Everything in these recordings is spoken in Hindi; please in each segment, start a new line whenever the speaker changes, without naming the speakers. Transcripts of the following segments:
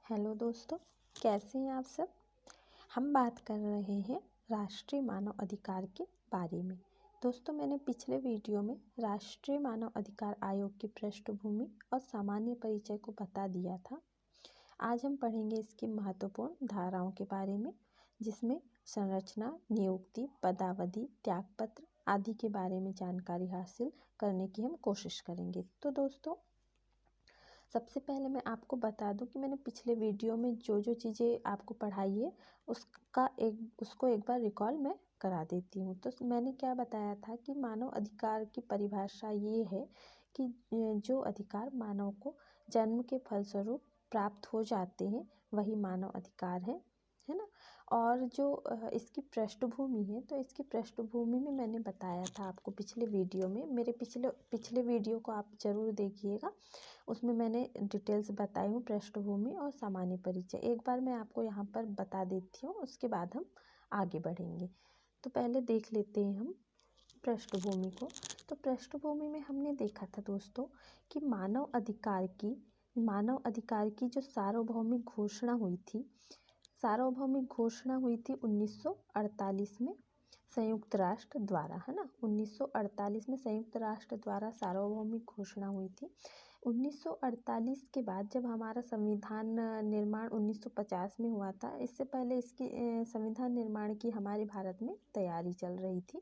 हेलो दोस्तों, कैसे हैं आप सब। हम बात कर रहे हैं राष्ट्रीय मानव अधिकार के बारे में। दोस्तों, मैंने पिछले वीडियो में राष्ट्रीय मानव अधिकार आयोग की पृष्ठभूमि और सामान्य परिचय को बता दिया था। आज हम पढ़ेंगे इसकी महत्वपूर्ण धाराओं के बारे में, जिसमें संरचना, नियुक्ति, पदावधि, त्यागपत्र आदि के बारे में जानकारी हासिल करने की हम कोशिश करेंगे। तो दोस्तों, सबसे पहले मैं आपको बता दूं कि मैंने पिछले वीडियो में जो जो चीज़ें आपको पढ़ाई है उसको एक बार रिकॉल मैं करा देती हूँ। तो मैंने क्या बताया था कि मानव अधिकार की परिभाषा ये है कि जो अधिकार मानव को जन्म के फलस्वरूप प्राप्त हो जाते हैं वही मानव अधिकार है ना। और जो इसकी पृष्ठभूमि है, तो इसकी पृष्ठभूमि में मैंने बताया था आपको पिछले वीडियो में। मेरे पिछले वीडियो को आप ज़रूर देखिएगा, उसमें मैंने डिटेल्स बताई हूँ, पृष्ठभूमि और सामान्य परिचय। एक बार मैं आपको यहाँ पर बता देती हूँ, उसके बाद हम आगे बढ़ेंगे। तो पहले देख लेते हैं हम पृष्ठभूमि को। तो पृष्ठभूमि में हमने देखा था दोस्तों कि मानव अधिकार की जो सार्वभौमिक घोषणा हुई थी, 1948 में संयुक्त राष्ट्र द्वारा, है ना। 1948 में संयुक्त राष्ट्र द्वारा सार्वभौमिक घोषणा हुई थी। 1948 के बाद जब हमारा संविधान निर्माण 1950 में हुआ था, इससे पहले इसकी संविधान निर्माण की हमारे भारत में तैयारी चल रही थी।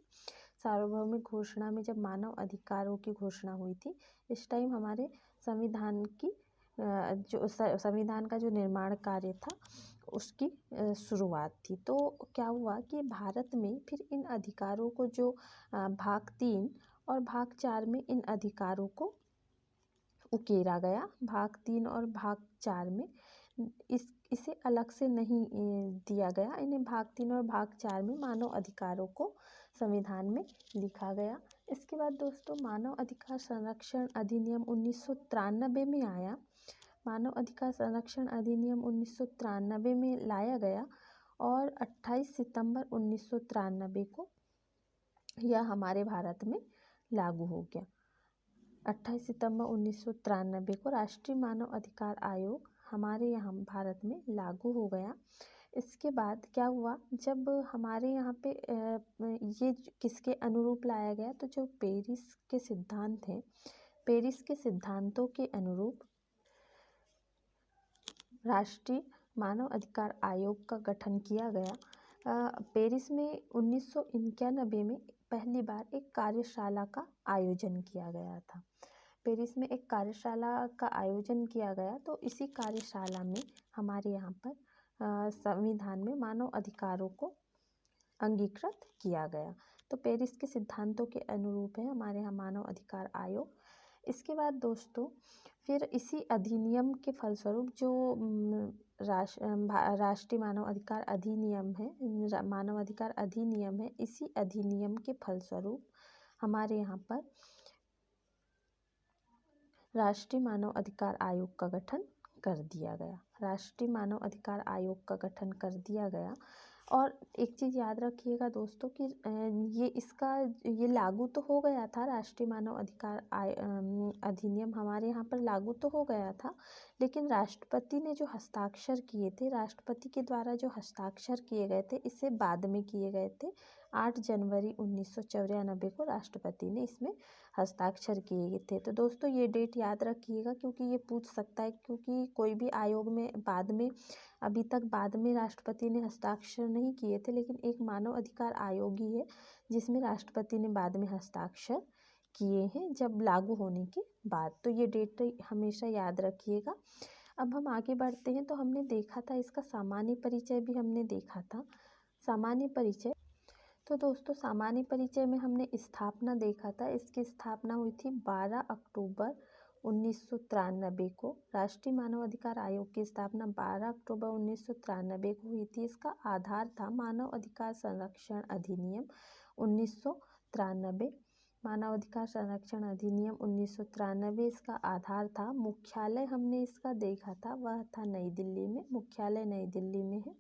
सार्वभौमिक घोषणा में जब मानव अधिकारों की घोषणा हुई थी, इस टाइम हमारे संविधान का जो निर्माण कार्य था उसकी शुरुआत थी। तो क्या हुआ कि भारत में फिर इन अधिकारों को जो भाग 3 और भाग 4 में इन अधिकारों को उकेरा गया। भाग 3 और भाग 4 में इसे अलग से नहीं दिया गया। इन्हें भाग 3 और भाग 4 में मानव अधिकारों को संविधान में लिखा गया। इसके बाद दोस्तों, मानव अधिकार संरक्षण अधिनियम 1993 में आया। मानव अधिकार संरक्षण अधिनियम 1993 में लाया गया और 28 सितंबर 1993 को यह हमारे भारत में लागू हो गया। 28 सितंबर 1993 को राष्ट्रीय मानव अधिकार आयोग हमारे यहाँ भारत में लागू हो गया। इसके बाद क्या हुआ, जब हमारे यहाँ पे ये किसके अनुरूप लाया गया, तो जो पेरिस के सिद्धांत हैं, पेरिस के सिद्धांतों के अनुरूप राष्ट्रीय मानव अधिकार आयोग का गठन किया गया। पेरिस में 1991 में पहली बार एक कार्यशाला का आयोजन किया गया था। पेरिस में एक कार्यशाला का आयोजन किया गया, तो इसी कार्यशाला में हमारे यहाँ पर संविधान में मानव अधिकारों को अंगीकृत किया गया। तो पेरिस के सिद्धांतों के अनुरूप है हमारे यहाँ मानव अधिकार आयोग। इसके बाद दोस्तों, फिर इसी अधिनियम के फलस्वरूप जो राष्ट्रीय मानव अधिकार अधिनियम है, मानव अधिकार अधिनियम है, इसी अधिनियम के फलस्वरूप हमारे यहाँ पर राष्ट्रीय मानव अधिकार आयोग का गठन कर दिया गया। राष्ट्रीय मानव अधिकार आयोग का गठन कर दिया गया। और एक चीज़ याद रखिएगा दोस्तों कि ये लागू तो हो गया था, राष्ट्रीय मानव अधिकार अधिनियम हमारे यहाँ पर लागू तो हो गया था, लेकिन राष्ट्रपति ने जो हस्ताक्षर किए थे, राष्ट्रपति के द्वारा जो हस्ताक्षर किए गए थे, इसे बाद में किए गए थे। 8 जनवरी 1994 को राष्ट्रपति ने इसमें हस्ताक्षर किए थे। तो दोस्तों, ये डेट याद रखिएगा, क्योंकि ये पूछ सकता है, क्योंकि कोई भी आयोग में अभी तक बाद में राष्ट्रपति ने हस्ताक्षर नहीं किए थे, लेकिन एक मानव अधिकार आयोग ही है जिसमें राष्ट्रपति ने बाद में हस्ताक्षर किए हैं, जब लागू होने के बाद। तो ये डेट हमेशा याद रखिएगा। अब हम आगे बढ़ते हैं। तो हमने देखा था इसका सामान्य परिचय भी हमने देखा था। सामान्य परिचय, तो दोस्तों, सामान्य परिचय में हमने स्थापना देखा था। इसकी स्थापना हुई थी 12 अक्टूबर 1993 को। राष्ट्रीय मानव अधिकार आयोग की स्थापना 12 अक्टूबर 1993 को हुई थी। इसका आधार था मानव अधिकार संरक्षण अधिनियम 1993। मानव अधिकार संरक्षण अधिनियम 1993 इसका आधार था। मुख्यालय हमने इसका देखा था, वह था नई दिल्ली में। मुख्यालय नई दिल्ली में है।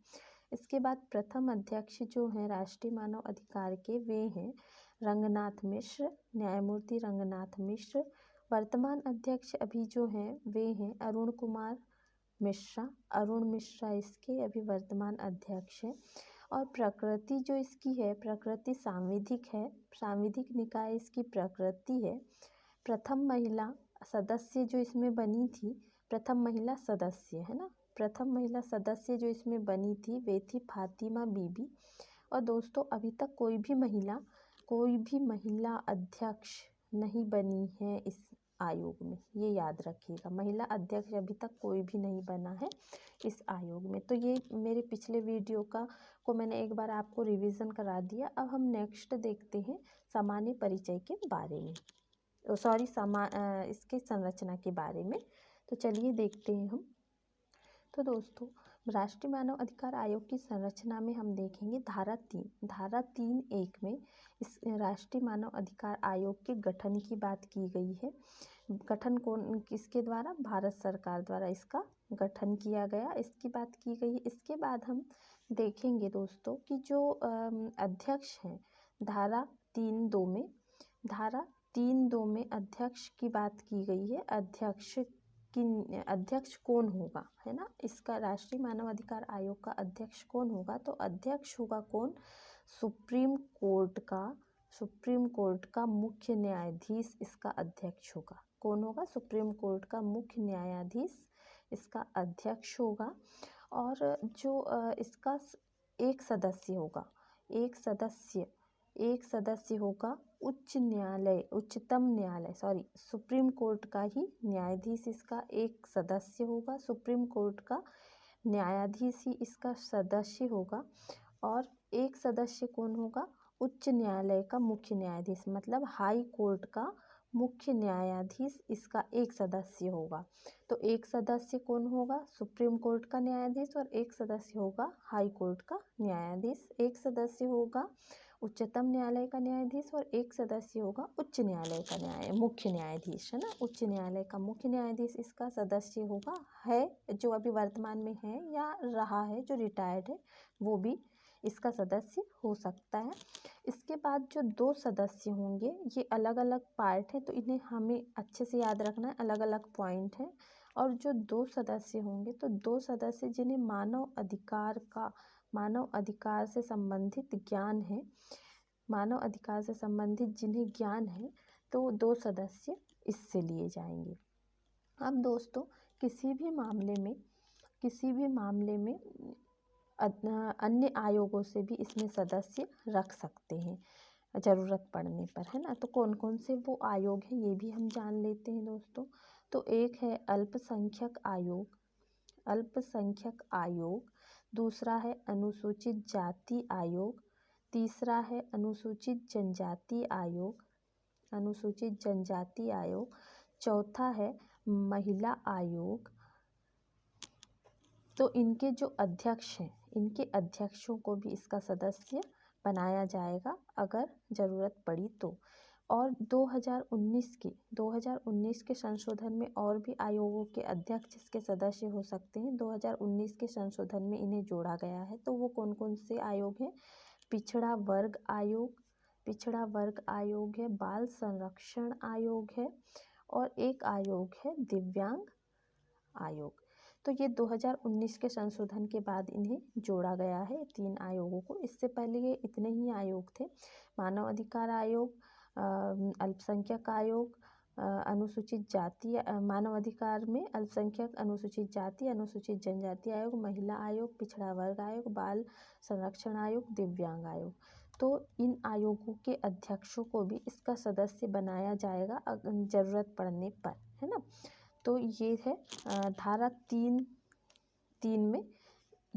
इसके बाद प्रथम अध्यक्ष जो हैं राष्ट्रीय मानव अधिकार के, वे हैं रंगनाथ मिश्र, न्यायमूर्ति रंगनाथ मिश्र। वर्तमान अध्यक्ष अभी जो हैं वे हैं अरुण कुमार मिश्रा, अरुण मिश्रा इसके अभी वर्तमान अध्यक्ष हैं। और प्रकृति जो इसकी है, प्रकृति सांविधिक है, सांविधिक निकाय इसकी प्रकृति है। प्रथम महिला सदस्य जो इसमें बनी थी, प्रथम महिला सदस्य है ना, प्रथम महिला सदस्य जो इसमें बनी थी वे थी फातिमा बीबी। और दोस्तों अभी तक कोई भी महिला अध्यक्ष नहीं बनी है इस आयोग में, ये याद रखिएगा। महिला अध्यक्ष अभी तक कोई भी नहीं बना है इस आयोग में। तो ये मेरे पिछले वीडियो को मैंने एक बार आपको रिवीजन करा दिया। अब हम नेक्स्ट देखते हैं सामान्य परिचय के बारे में, सॉरी इसकी संरचना के बारे में। तो चलिए देखते हैं हम। तो दोस्तों राष्ट्रीय मानव अधिकार आयोग की संरचना में हम देखेंगे धारा 3(1) में इस राष्ट्रीय मानव अधिकार आयोग के गठन की बात की गई है। गठन कौन किसके द्वारा? भारत सरकार द्वारा इसका गठन किया गया, इसकी बात की गई है। इसके बाद हम देखेंगे दोस्तों कि जो अध्यक्ष हैं धारा 3(2) में अध्यक्ष की बात की गई है। अध्यक्ष कौन होगा, है ना, इसका राष्ट्रीय मानव अधिकार आयोग का अध्यक्ष कौन होगा? तो अध्यक्ष होगा कौन? सुप्रीम कोर्ट का मुख्य न्यायाधीश इसका अध्यक्ष होगा। कौन होगा? सुप्रीम कोर्ट का मुख्य न्यायाधीश इसका अध्यक्ष होगा। और जो इसका एक सदस्य होगा सुप्रीम कोर्ट का ही न्यायाधीश इसका एक सदस्य होगा। सुप्रीम कोर्ट का न्यायाधीश ही इसका सदस्य होगा। और एक सदस्य कौन होगा? उच्च न्यायालय का मुख्य न्यायाधीश, मतलब हाई कोर्ट का मुख्य न्यायाधीश इसका एक सदस्य होगा। तो एक सदस्य कौन होगा? सुप्रीम कोर्ट का न्यायाधीश, और एक सदस्य होगा हाई कोर्ट का न्यायाधीश। एक सदस्य होगा उच्चतम न्यायालय का न्यायाधीश, और एक सदस्य होगा उच्च न्यायालय का मुख्य न्यायाधीश, है ना। उच्च न्यायालय का मुख्य न्यायाधीश इसका सदस्य होगा, है जो अभी वर्तमान में है या रहा है, जो रिटायर्ड है वो भी इसका सदस्य हो सकता है। इसके बाद जो 2 सदस्य होंगे, ये अलग अलग पार्ट है तो इन्हें हमें अच्छे से याद रखना है, अलग अलग पॉइंट है। और जो 2 सदस्य होंगे, तो 2 सदस्य जिन्हें मानव अधिकार से संबंधित ज्ञान है, मानव अधिकार से संबंधित जिन्हें ज्ञान है, तो 2 सदस्य इससे लिए जाएंगे। अब दोस्तों किसी भी मामले में अन्य आयोगों से भी इसमें सदस्य रख सकते हैं ज़रूरत पड़ने पर, है ना। तो कौन कौन से वो आयोग हैं ये भी हम जान लेते हैं दोस्तों। तो एक है अल्पसंख्यक आयोग, दूसरा है अनुसूचित जाति आयोग, तीसरा है अनुसूचित जनजाति आयोग, चौथा है महिला आयोग। तो इनके जो अध्यक्ष हैं, इनके अध्यक्षों को भी इसका सदस्य बनाया जाएगा अगर ज़रूरत पड़ी तो। और 2019 के संशोधन में और भी आयोगों के अध्यक्ष इसके सदस्य हो सकते हैं। 2019 के संशोधन में इन्हें जोड़ा गया है। तो वो कौन कौन से आयोग हैं? पिछड़ा वर्ग आयोग है, बाल संरक्षण आयोग है, और एक आयोग है दिव्यांग आयोग। तो ये 2019 के संशोधन के बाद इन्हें जोड़ा गया है 3 आयोगों को। इससे पहले ये इतने ही आयोग थे: मानव अधिकार आयोग, अल्पसंख्यक आयोग, अनुसूचित जाति, मानव अधिकार में अल्पसंख्यक, अनुसूचित जाति, अनुसूचित जनजाति आयोग, महिला आयोग, पिछड़ा वर्ग आयोग, बाल संरक्षण आयोग, दिव्यांग आयोग। तो इन आयोगों के अध्यक्षों को भी इसका सदस्य बनाया जाएगा ज़रूरत पड़ने पर, है ना। तो ये है धारा 3(3) में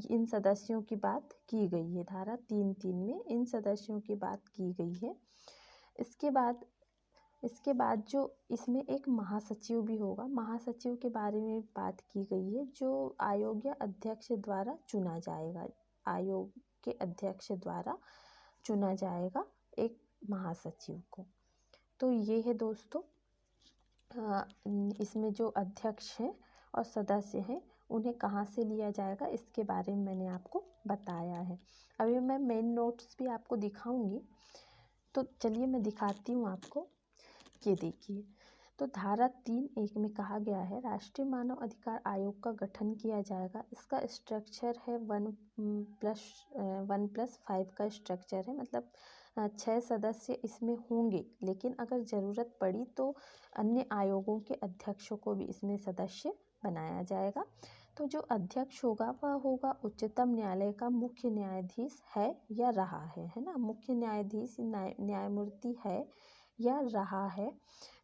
इन सदस्यों की बात की गई है। धारा 3(3) में इन सदस्यों की बात की गई है। इसके बाद जो इसमें एक महासचिव भी होगा, महासचिव के बारे में बात की गई है, जो आयोग या अध्यक्ष द्वारा चुना जाएगा। आयोग के अध्यक्ष द्वारा चुना जाएगा एक महासचिव को। तो ये है दोस्तों इसमें जो अध्यक्ष हैं और सदस्य हैं उन्हें कहाँ से लिया जाएगा इसके बारे में मैंने आपको बताया है। अभी मैं मेन नोट्स भी आपको दिखाऊंगी, तो चलिए मैं दिखाती हूँ आपको। ये देखिए तो धारा 3(1) में कहा गया है राष्ट्रीय मानव अधिकार आयोग का गठन किया जाएगा। इसका स्ट्रक्चर है 1+5 का स्ट्रक्चर है, मतलब 6 सदस्य इसमें होंगे, लेकिन अगर ज़रूरत पड़ी तो अन्य आयोगों के अध्यक्षों को भी इसमें सदस्य बनाया जाएगा। तो जो अध्यक्ष होगा वह होगा उच्चतम न्यायालय का मुख्य न्यायाधीश है या रहा है ना। मुख्य न्यायाधीश न्यायमूर्ति है या रहा है,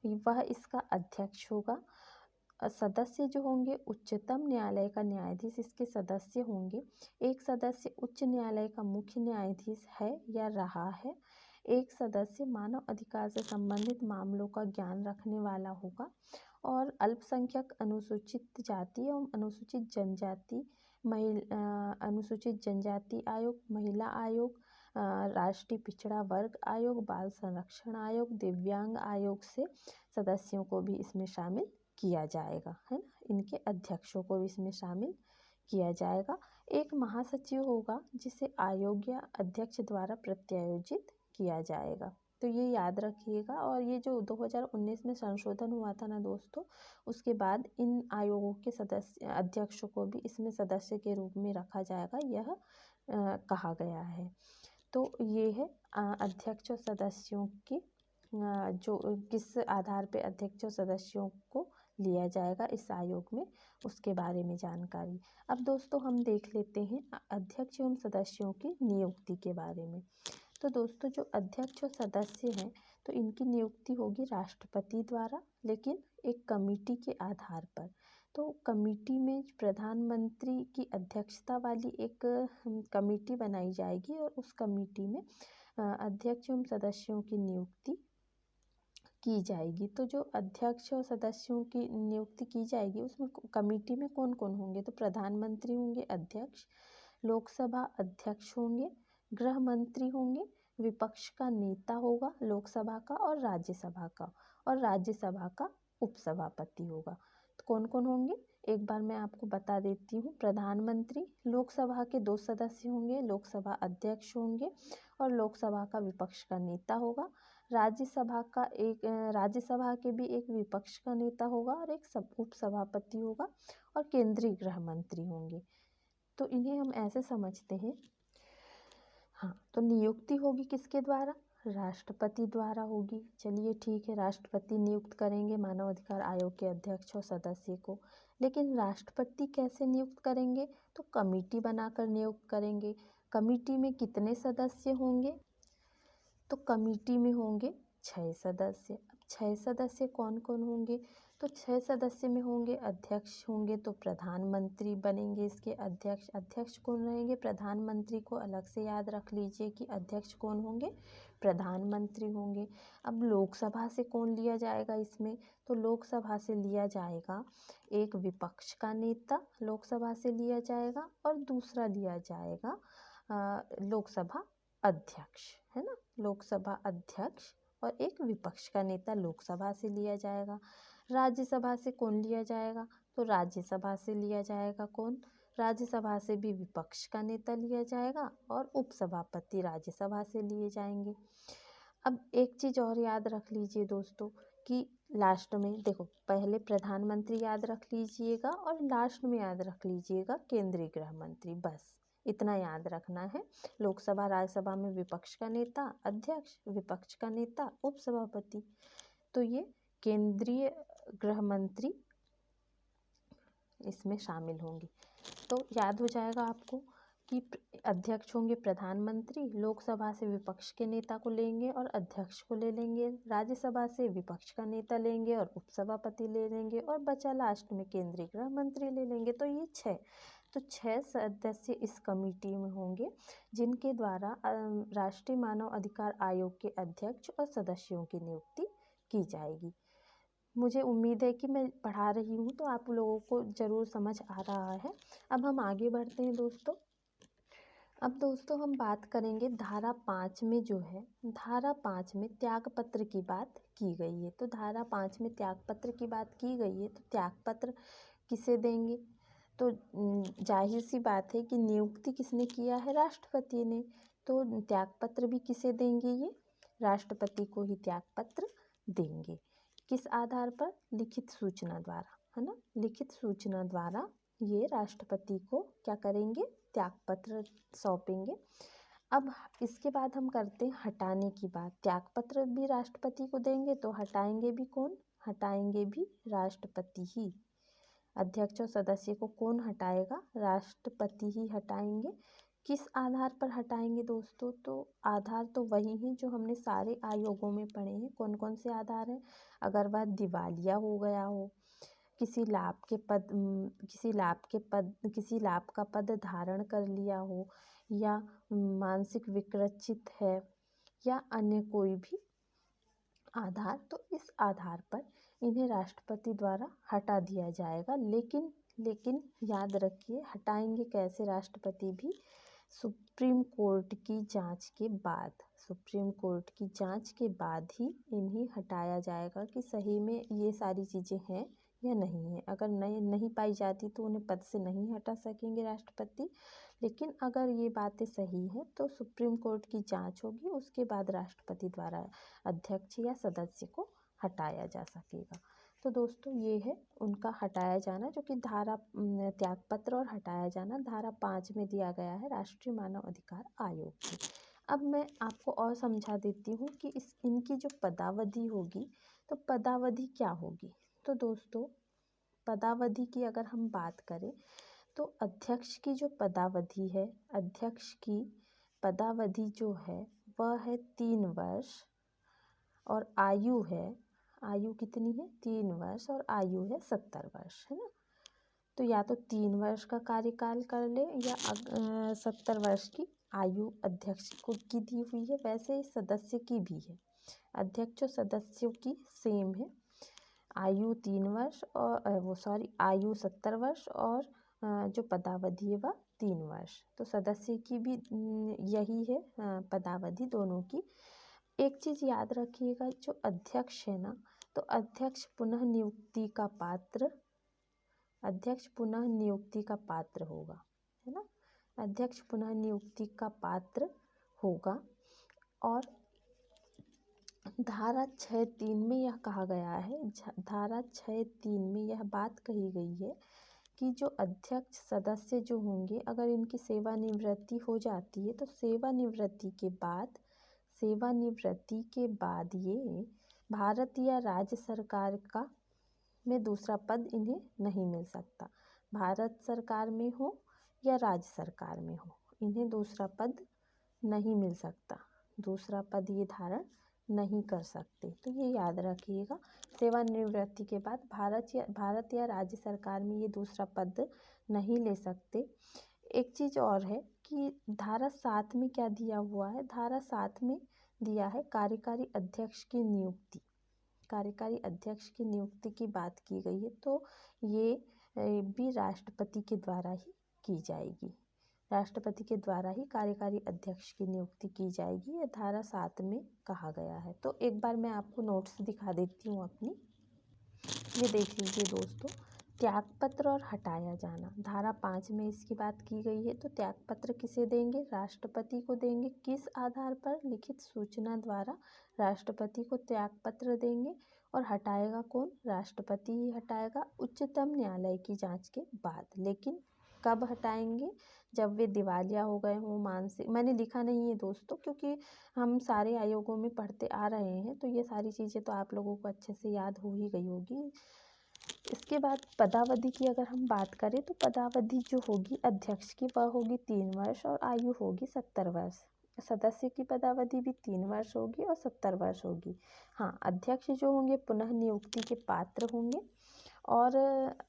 वह इसका अध्यक्ष होगा। सदस्य जो होंगे उच्चतम न्यायालय का न्यायाधीश इसके सदस्य होंगे। एक सदस्य उच्च न्यायालय का मुख्य न्यायाधीश है या रहा है। एक सदस्य मानव अधिकार से संबंधित मामलों का ज्ञान रखने वाला होगा। और अल्पसंख्यक, अनुसूचित जाति एवं अनुसूचित जनजाति आयोग, महिला आयोग, राष्ट्रीय पिछड़ा वर्ग आयोग, बाल संरक्षण आयोग, दिव्यांग आयोग से सदस्यों को भी इसमें शामिल किया जाएगा, है ना। इनके अध्यक्षों को भी इसमें शामिल किया जाएगा। एक महासचिव होगा जिसे आयोग या अध्यक्ष द्वारा प्रत्यायोजित किया जाएगा। तो ये याद रखिएगा। और ये जो 2019 में संशोधन हुआ था ना दोस्तों, उसके बाद इन आयोगों के सदस्य अध्यक्षों को भी इसमें सदस्य के रूप में रखा जाएगा, यह कहा गया है। तो ये है अध्यक्ष और सदस्यों की जो किस आधार पे अध्यक्ष और सदस्यों को लिया जाएगा इस आयोग में, उसके बारे में जानकारी। अब दोस्तों हम देख लेते हैं अध्यक्ष एवं सदस्यों की नियुक्ति के बारे में। तो दोस्तों जो अध्यक्ष और सदस्य हैं तो इनकी नियुक्ति होगी राष्ट्रपति द्वारा, लेकिन एक कमेटी के आधार पर। तो कमेटी में प्रधानमंत्री की अध्यक्षता वाली एक कमेटी बनाई जाएगी और उस कमेटी में अध्यक्ष एवं सदस्यों की नियुक्ति की जाएगी। तो जो अध्यक्ष और सदस्यों की नियुक्ति की जाएगी उसमें कमेटी में कौन कौन होंगे, तो प्रधानमंत्री होंगे अध्यक्ष, लोकसभा अध्यक्ष होंगे, गृह मंत्री होंगे, विपक्ष का नेता होगा लोकसभा का और राज्यसभा का उपसभापति होगा। तो कौन कौन होंगे एक बार मैं आपको बता देती हूँ। प्रधानमंत्री, लोकसभा के 2 सदस्य होंगे, लोकसभा अध्यक्ष होंगे और लोकसभा का विपक्ष का नेता होगा। राज्यसभा के भी एक विपक्ष का नेता होगा और एक उपसभापति होगा और केंद्रीय गृह मंत्री होंगे। तो इन्हें हम ऐसे समझते हैं। हाँ, तो नियुक्ति होगी किसके द्वारा, राष्ट्रपति द्वारा होगी। चलिए ठीक है, राष्ट्रपति नियुक्त करेंगे मानव अधिकार आयोग के अध्यक्ष और सदस्य को। लेकिन राष्ट्रपति कैसे नियुक्त करेंगे, तो कमेटी बनाकर नियुक्त करेंगे। कमेटी में कितने सदस्य होंगे, तो कमेटी में होंगे 6 सदस्य। अब 6 सदस्य कौन कौन होंगे, तो 6 सदस्य में होंगे अध्यक्ष होंगे तो प्रधानमंत्री बनेंगे इसके अध्यक्ष। अध्यक्ष कौन रहेंगे, प्रधानमंत्री को अलग से याद रख लीजिए कि अध्यक्ष कौन होंगे, प्रधानमंत्री होंगे। अब लोकसभा से कौन लिया जाएगा इसमें, तो लोकसभा से लिया जाएगा एक विपक्ष का नेता, लोकसभा से लिया जाएगा और दूसरा लिया जाएगा लोकसभा अध्यक्ष, है ना। लोकसभा अध्यक्ष और एक विपक्ष का नेता लोकसभा से लिया जाएगा। राज्यसभा से कौन लिया जाएगा, तो राज्यसभा से लिया जाएगा कौन, राज्यसभा से भी विपक्ष का नेता लिया जाएगा और उपसभापति राज्यसभा से लिए जाएंगे। अब एक चीज़ और याद रख लीजिए दोस्तों कि लास्ट में देखो, पहले प्रधानमंत्री याद रख लीजिएगा और लास्ट में याद रख लीजिएगा केंद्रीय गृह मंत्री, बस इतना याद रखना है। लोकसभा राज्यसभा में विपक्ष का नेता अध्यक्ष, विपक्ष का नेता उपसभापति। तो ये केंद्रीय गृह मंत्री इसमें शामिल होंगे। तो याद हो जाएगा आपको कि अध्यक्ष होंगे प्रधानमंत्री, लोकसभा से विपक्ष के नेता को लेंगे और अध्यक्ष को ले लेंगे, राज्यसभा से विपक्ष का नेता लेंगे और उपसभापति ले लेंगे और बचा लास्ट में केंद्रीय गृह मंत्री ले लेंगे। तो ये 6 सदस्य इस कमेटी में होंगे जिनके द्वारा राष्ट्रीय मानव अधिकार आयोग के अध्यक्ष और सदस्यों की नियुक्ति की जाएगी। मुझे उम्मीद है कि मैं पढ़ा रही हूँ तो आप लोगों को ज़रूर समझ आ रहा है। अब हम आगे बढ़ते हैं दोस्तों। अब दोस्तों हम बात करेंगे धारा 5 में जो है, धारा 5 में त्यागपत्र की बात की गई है। तो धारा 5 में त्यागपत्र की बात की गई है, तो त्यागपत्र किसे देंगे, तो जाहिर सी बात है कि नियुक्ति किसने किया है, राष्ट्रपति ने। तो त्यागपत्र भी किसे देंगे, ये राष्ट्रपति को ही त्यागपत्र देंगे। किस आधार पर? लिखित सूचना द्वारा, है ना। लिखित सूचना द्वारा ये राष्ट्रपति को क्या करेंगे? त्यागपत्र सौंपेंगे। अब इसके बाद हम करते हैं हटाने की बात। त्यागपत्र भी राष्ट्रपति को देंगे तो हटाएंगे भी कौन? हटाएंगे भी राष्ट्रपति ही। अध्यक्ष और सदस्य को कौन हटाएगा? राष्ट्रपति ही हटाएंगे। किस आधार पर हटाएंगे दोस्तों? तो आधार तो वही है जो हमने सारे आयोगों में पढ़े हैं। कौन कौन से आधार हैं? अगर वह दिवालिया हो गया हो, किसी लाभ का पद धारण कर लिया हो, या मानसिक विकृचित है, या अन्य कोई भी आधार, तो इस आधार पर इन्हें राष्ट्रपति द्वारा हटा दिया जाएगा। लेकिन याद रखिए, हटाएंगे कैसे राष्ट्रपति भी? सुप्रीम कोर्ट की जांच के बाद। सुप्रीम कोर्ट की जांच के बाद ही इन्हें हटाया जाएगा कि सही में ये सारी चीज़ें हैं या नहीं है। अगर नहीं पाई जाती तो उन्हें पद से नहीं हटा सकेंगे राष्ट्रपति। लेकिन अगर ये बातें सही हैं तो सुप्रीम कोर्ट की जांच होगी, उसके बाद राष्ट्रपति द्वारा अध्यक्ष या सदस्य को हटाया जा सकेगा। तो दोस्तों ये है उनका हटाया जाना, जो कि धारा त्यागपत्र और हटाया जाना धारा 5 में दिया गया है राष्ट्रीय मानव अधिकार आयोग की। अब मैं आपको और समझा देती हूँ कि इनकी जो पदावधि होगी, तो पदावधि क्या होगी। तो दोस्तों पदावधि की अगर हम बात करें तो अध्यक्ष की जो पदावधि है, अध्यक्ष की पदावधि जो है वह है 3 वर्ष, और आयु कितनी है? 3 वर्ष, और आयु है 70 वर्ष, है ना। तो या तो 3 वर्ष का कार्यकाल कर ले, या 70 वर्ष की आयु अध्यक्ष को की दी हुई है। वैसे ही सदस्य की भी है, अध्यक्ष और सदस्यों की सेम है। आयु 3 वर्ष और आयु 70 वर्ष, और जो पदावधि है वह 3 वर्ष। तो सदस्य की भी यही है पदावधि दोनों की। एक चीज़ याद रखिएगा, जो अध्यक्ष है ना, तो अध्यक्ष पुनः नियुक्ति का पात्र होगा, है ना। अध्यक्ष पुनः नियुक्ति का पात्र होगा। और धारा 6(3) में यह कहा गया है, धारा 6(3) में यह बात कही गई है कि जो अध्यक्ष सदस्य जो होंगे, अगर इनकी सेवानिवृत्ति हो जाती है तो सेवानिवृत्ति के बाद ये भारत या राज्य सरकार का में दूसरा पद इन्हें नहीं मिल सकता। भारत सरकार में हो या राज्य सरकार में हो, इन्हें दूसरा पद नहीं मिल सकता, दूसरा पद ये धारण नहीं कर सकते। तो ये याद रखिएगा, सेवानिवृत्ति के बाद भारत या राज्य सरकार में ये दूसरा पद नहीं ले सकते। एक चीज़ और है कि धारा 7 में क्या दिया हुआ है? धारा 7 में दिया है कार्यकारी अध्यक्ष की नियुक्ति। कार्यकारी अध्यक्ष की नियुक्ति की बात की गई है, तो ये भी राष्ट्रपति के द्वारा ही की जाएगी। राष्ट्रपति के द्वारा ही कार्यकारी अध्यक्ष की नियुक्ति की जाएगी, ये धारा 7 में कहा गया है। तो एक बार मैं आपको नोट्स दिखा देती हूँ अपनी। ये देख लीजिए दोस्तों, त्यागपत्र और हटाया जाना, धारा 5 में इसकी बात की गई है। तो त्यागपत्र किसे देंगे? राष्ट्रपति को देंगे। किस आधार पर? लिखित सूचना द्वारा राष्ट्रपति को त्यागपत्र देंगे। और हटाएगा कौन? राष्ट्रपति ही हटाएगा, उच्चतम न्यायालय की जांच के बाद। लेकिन कब हटाएंगे? जब वे दिवालिया हो गए हों, मानसिक, मैंने लिखा नहीं है दोस्तों क्योंकि हम सारे आयोगों में पढ़ते आ रहे हैं, तो ये सारी चीज़ें तो आप लोगों को अच्छे से याद हो ही गई होगी। इसके बाद पदावधि की अगर हम बात करें तो पदावधि जो होगी अध्यक्ष की वह होगी 3 वर्ष, और आयु होगी 70 वर्ष। सदस्य की पदावधि भी 3 वर्ष होगी और 70 वर्ष होगी। हाँ, अध्यक्ष जो होंगे पुनः नियुक्ति के पात्र होंगे, और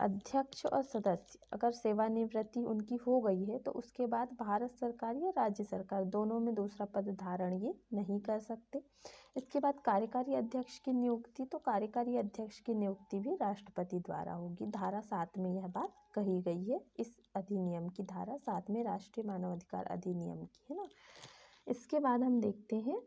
अध्यक्ष और सदस्य अगर सेवानिवृत्ति उनकी हो गई है तो उसके बाद भारत सरकार या राज्य सरकार दोनों में दूसरा पद धारण ये नहीं कर सकते। इसके बाद कार्यकारी अध्यक्ष की नियुक्ति, तो कार्यकारी अध्यक्ष की नियुक्ति भी राष्ट्रपति द्वारा होगी। धारा 7 में यह बात कही गई है, इस अधिनियम की धारा 7 में, राष्ट्रीय मानवाधिकार अधिनियम की, है ना। इसके बाद हम देखते हैं,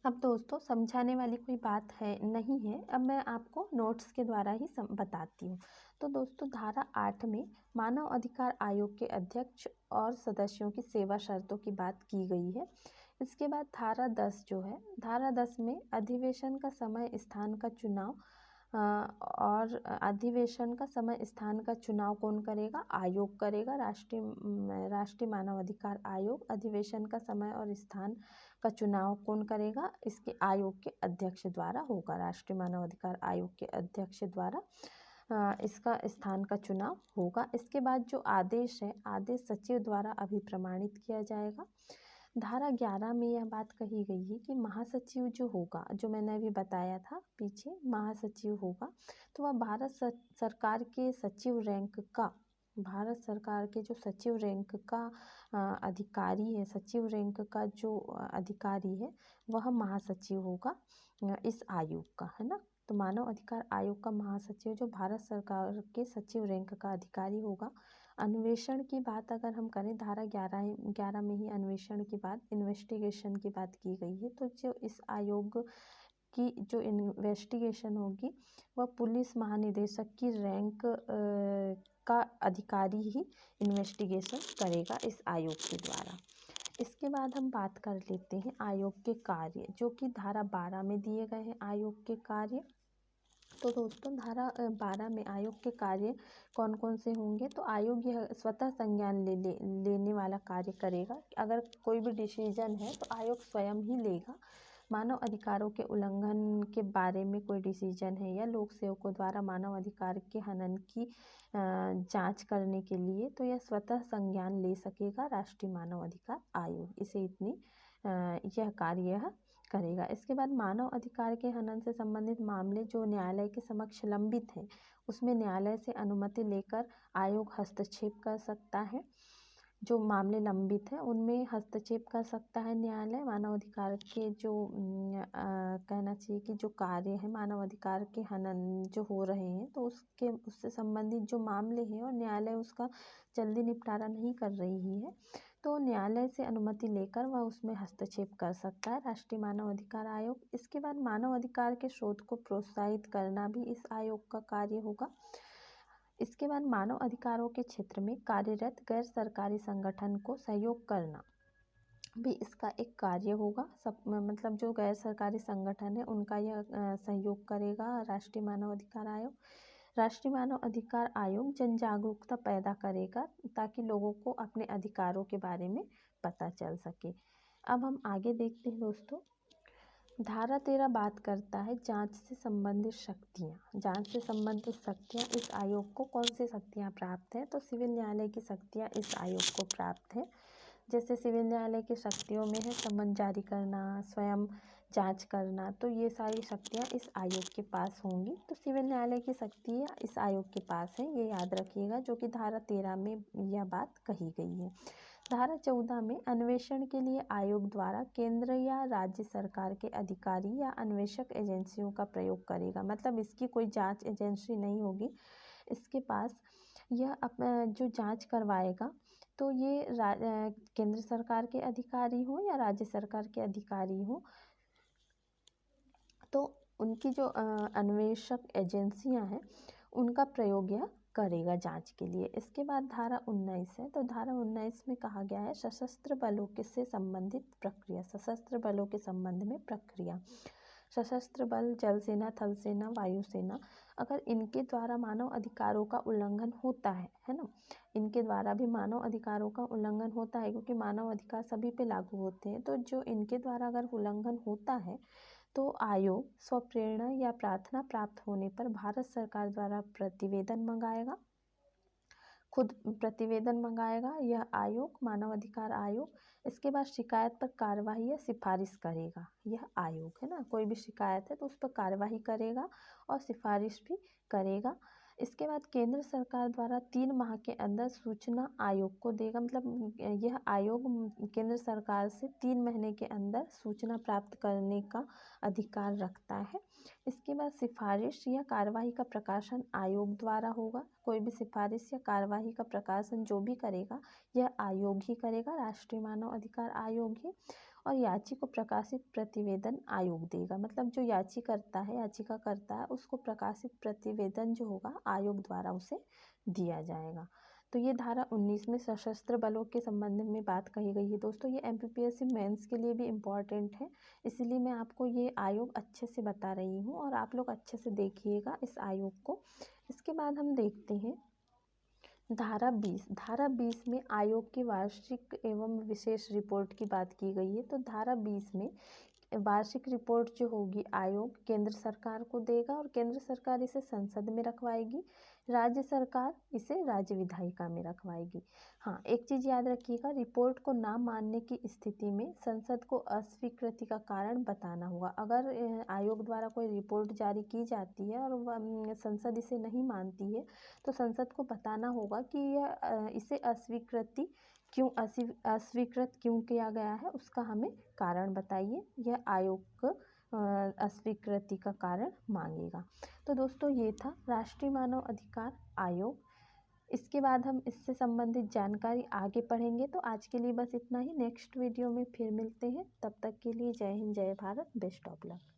अब दोस्तों समझाने वाली कोई बात नहीं है, अब मैं आपको नोट्स के द्वारा ही बताती हूँ। तो दोस्तों धारा 8 में मानव अधिकार आयोग के अध्यक्ष और सदस्यों की सेवा शर्तों की बात की गई है। इसके बाद धारा 10 जो है, धारा 10 में अधिवेशन का समय स्थान का चुनाव और अधिवेशन का समय स्थान का चुनाव कौन करेगा? आयोग करेगा, राष्ट्रीय मानव अधिकार आयोग। अधिवेशन का समय और स्थान का चुनाव कौन करेगा? इसके आयोग के अध्यक्ष द्वारा होगा, राष्ट्रीय मानव अधिकार आयोग के अध्यक्ष द्वारा इसका स्थान का चुनाव होगा। इसके बाद जो आदेश है, आदेश सचिव द्वारा अभिप्रमाणित किया जाएगा। धारा 11 में यह बात कही गई है कि महासचिव जो होगा, जो मैंने अभी बताया था पीछे, महासचिव होगा तो वह भारत सरकार के सचिव रैंक का, भारत सरकार के जो सचिव रैंक का अधिकारी है, सचिव रैंक का जो अधिकारी है वह महासचिव होगा इस आयोग का, है ना। तो मानव अधिकार आयोग का महासचिव जो भारत सरकार के सचिव रैंक का अधिकारी होगा। अन्वेषण की बात अगर हम करें, धारा 11 में ही अन्वेषण की बात, इन्वेस्टिगेशन की बात की गई है। तो जो इस आयोग की जो इन्वेस्टिगेशन होगी वह पुलिस महानिदेशक की रैंक का अधिकारी ही इन्वेस्टिगेशन करेगा इस आयोग के द्वारा। इसके बाद हम बात कर लेते हैं आयोग के कार्य, जो कि धारा 12 में दिए गए हैं आयोग के कार्य। तो दोस्तों धारा 12 में आयोग के कार्य कौन कौन से होंगे? तो आयोग यह स्वतः संज्ञान लेने वाला कार्य करेगा। अगर कोई भी डिसीजन है तो आयोग स्वयं ही लेगा। मानव अधिकारों के उल्लंघन के बारे में कोई डिसीजन है या लोक सेवकों द्वारा मानव अधिकार के हनन की जांच करने के लिए, तो यह स्वतः संज्ञान ले सकेगा राष्ट्रीय मानव अधिकार आयोग। इसे इतनी यह कार्य करेगा। इसके बाद मानव अधिकार के हनन से संबंधित मामले जो न्यायालय के समक्ष लंबित हैं, उसमें न्यायालय से अनुमति लेकर आयोग हस्तक्षेप कर सकता है। जो मामले लंबित हैं उनमें हस्तक्षेप कर सकता है न्यायालय। मानव अधिकार के जो कहना चाहिए कि जो कार्य है, मानव अधिकार के हनन जो हो रहे हैं, तो उससे संबंधित जो मामले हैं और न्यायालय उसका जल्दी निपटारा नहीं कर रही है, तो न्यायालय से अनुमति लेकर वह उसमें हस्तक्षेप कर सकता है राष्ट्रीय मानव अधिकार आयोग। इसके बाद मानव अधिकार के शोध को प्रोत्साहित करना भी इस आयोग का कार्य होगा। इसके बाद मानव अधिकारों के क्षेत्र में कार्यरत गैर सरकारी संगठन को सहयोग करना भी इसका एक कार्य होगा। मतलब जो गैर सरकारी संगठन है उनका यह सहयोग करेगा राष्ट्रीय मानव अधिकार आयोग। राष्ट्रीय मानव अधिकार आयोग जन जागरूकता पैदा करेगा ताकि लोगों को अपने अधिकारों के बारे में पता चल सके। अब हम आगे देखते हैं दोस्तों, धारा 13 बात करता है जांच से संबंधित शक्तियाँ। जांच से संबंधित शक्तियाँ इस आयोग को कौन सी शक्तियाँ प्राप्त हैं? तो सिविल न्यायालय की शक्तियाँ इस आयोग को प्राप्त है। जैसे सिविल न्यायालय की शक्तियों में है समन जारी करना, स्वयं जांच करना, तो ये सारी शक्तियाँ इस आयोग के पास होंगी। तो सिविल न्यायालय की शक्तियाँ इस आयोग के पास हैं, ये याद रखिएगा, जो कि धारा 13 में यह बात कही गई है। धारा 14 में अन्वेषण के लिए आयोग द्वारा केंद्र या राज्य सरकार के अधिकारी या अन्वेषक एजेंसियों का प्रयोग करेगा। मतलब इसकी कोई जांच एजेंसी नहीं होगी इसके पास, यह जो जांच करवाएगा तो ये केंद्र सरकार के अधिकारी हो या राज्य सरकार के अधिकारी हो, तो उनकी जो अन्वेषक एजेंसियां हैं उनका प्रयोग यह करेगा जांच के लिए। इसके बाद धारा 19 है। तो धारा 19 में कहा गया है सशस्त्र बलों के से संबंधित प्रक्रिया। सशस्त्र बलों के संबंध में प्रक्रिया, सशस्त्र बल जल सेना, थल सेना, वायुसेना, अगर इनके द्वारा मानव अधिकारों का उल्लंघन होता है ना, इनके द्वारा भी मानव अधिकारों का उल्लंघन होता है, क्योंकि मानव अधिकार सभी पे लागू होते हैं। तो जो इनके द्वारा अगर उल्लंघन होता है तो आयोग स्वप्रेरणा या प्रार्थना प्राप्त होने पर भारत सरकार द्वारा प्रतिवेदन मंगाएगा, खुद प्रतिवेदन मंगाएगा यह आयोग, मानव अधिकार आयोग। इसके बाद शिकायत पर कार्यवाही या सिफारिश करेगा यह आयोग, है ना। कोई भी शिकायत है तो उस पर कार्यवाही करेगा और सिफारिश भी करेगा। इसके बाद केंद्र सरकार द्वारा 3 माह के अंदर सूचना आयोग को देगा। मतलब यह आयोग केंद्र सरकार से 3 महीने के अंदर सूचना प्राप्त करने का अधिकार रखता है। इसके बाद सिफारिश या कार्यवाही का प्रकाशन आयोग द्वारा होगा। कोई भी सिफारिश या कार्यवाही का प्रकाशन जो भी करेगा यह आयोग ही करेगा, राष्ट्रीय मानव अधिकार आयोग ही। और याची को प्रकाशित प्रतिवेदन आयोग देगा। मतलब जो याचिका करता है उसको प्रकाशित प्रतिवेदन जो होगा आयोग द्वारा उसे दिया जाएगा। तो ये धारा 19 में सशस्त्र बलों के संबंध में बात कही गई है दोस्तों। ये एमपीपीएससी मेंस के लिए भी इम्पॉर्टेंट है, इसलिए मैं आपको ये आयोग अच्छे से बता रही हूँ और आप लोग अच्छे से देखिएगा इस आयोग को। इसके बाद हम देखते हैं धारा 20। धारा 20 में आयोग की वार्षिक एवं विशेष रिपोर्ट की बात की गई है। तो धारा 20 में वार्षिक रिपोर्ट जो होगी आयोग केंद्र सरकार को देगा और केंद्र सरकार इसे संसद में रखवाएगी, राज्य सरकार इसे राज्य विधायिका में रखवाएगी। हाँ, एक चीज़ याद रखिएगा, रिपोर्ट को ना मानने की स्थिति में संसद को अस्वीकृति का कारण बताना होगा। अगर आयोग द्वारा कोई रिपोर्ट जारी की जाती है और संसद इसे नहीं मानती है तो संसद को बताना होगा कि यह इसे अस्वीकृत क्यों किया गया है, उसका हमें कारण बताइए। यह आयोग अस्वीकृति का कारण मांगेगा। तो दोस्तों ये था राष्ट्रीय मानव अधिकार आयोग। इसके बाद हम इससे संबंधित जानकारी आगे पढ़ेंगे। तो आज के लिए बस इतना ही, नेक्स्ट वीडियो में फिर मिलते हैं। तब तक के लिए जय हिंद, जय भारत, बेस्ट ऑफ लक।